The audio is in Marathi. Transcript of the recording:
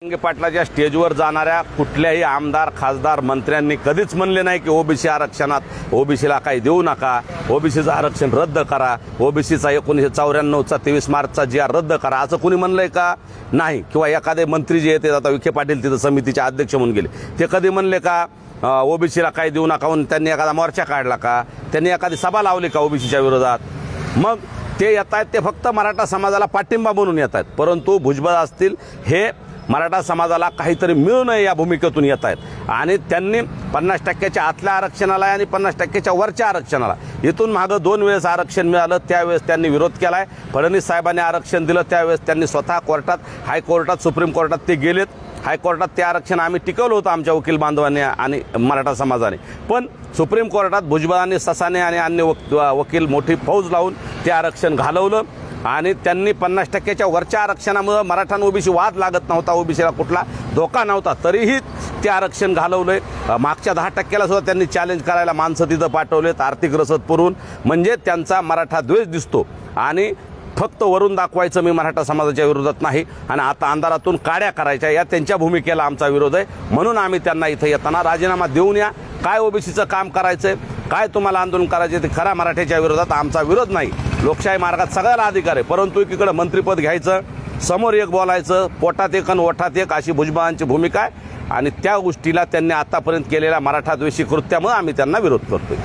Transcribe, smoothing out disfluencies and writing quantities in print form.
जरांगे पाटलाच्या स्टेजवर जाणाऱ्या कुठल्याही आमदार खासदार मंत्र्यांनी कधीच म्हणले नाही की ओबीसी आरक्षणात ओबीसीला काही देऊ नका, ओबीसीचं आरक्षण रद्द करा, ओबीसीचा 1994चा 23 मार्चचा जी आर रद्द करा, असं कोणी म्हणलंय का? नाही. किंवा एखादे मंत्री जे येते आता विखे पाटील तिथं समितीचे अध्यक्ष म्हणून गेले, ते कधी म्हणले का ओबीसीला काही देऊ नका म्हणून त्यांनी एखादा मोर्चा काढला का? त्यांनी एखादी सभा लावली का ओबीसीच्या विरोधात? मग ते येत आहेत ते फक्त मराठा समाजाला पाठिंबा म्हणून येत आहेत, परंतु भुजबळ असतील हे मराठा समाजाला काहीतरी मिळू नये या भूमिकेतून येत आहेत आणि त्यांनी 50% आतल्या आरक्षणाला आणि 50% वरच्या आरक्षणाला इथून मागं 2 वेळेस आरक्षण मिळालं, त्यावेळेस त्यांनी विरोध केलाय. फडणवीस साहेबांनी आरक्षण दिलं त्यावेळेस त्यांनी स्वतः कोर्टात, हायकोर्टात, सुप्रीम कोर्टात ते गेलेत. हायकोर्टात ते आरक्षण आम्ही टिकवलं होतं आमच्या वकील बांधवांनी आणि मराठा समाजाने, पण सुप्रीम कोर्टात भुजबळांनी, ससाने आणि अन्य वकील मोठी फौज लावून ते आरक्षण घालवलं आणि त्यांनी 50%च्या वरच्या आरक्षणामुळे मराठा ओबीसी वाद लागत नव्हता, ओबीसीला कुठला धोका नव्हता, तरीही ते आरक्षण घालवलंय. मागच्या 10%ला सुद्धा त्यांनी चॅलेंज करायला माणसं तिथं पाठवलेत आर्थिक रसद पुरवून. म्हणजे त्यांचा मराठा द्वेष दिसतो आणि फक्त वरून दाखवायचं मी मराठा समाजाच्या विरोधात नाही आणि आता अंधारातून काड्या करायच्या या त्यांच्या भूमिकेला आमचा विरोध आहे. म्हणून आम्ही त्यांना इथं येताना राजीनामा देऊन या, काय ओबीसीचं काम करायचंय, काय तुम्हाला आंदोलन करायचे ते खरा मराठ्याच्या विरोधात आमचा विरोध नाही. लोकशाही मार्गात सगळ्याला अधिकार आहे, परंतु एकीकडे मंत्रिपद घ्यायचं, समोर एक बोलायचं, पोटात एक आणि ओठात एक अशी भुजबळांची भूमिका आहे आणि त्या गोष्टीला त्यांनी आतापर्यंत केलेल्या मराठा द्वेषी कृत्यामुळे आम्ही त्यांना विरोध करतोय.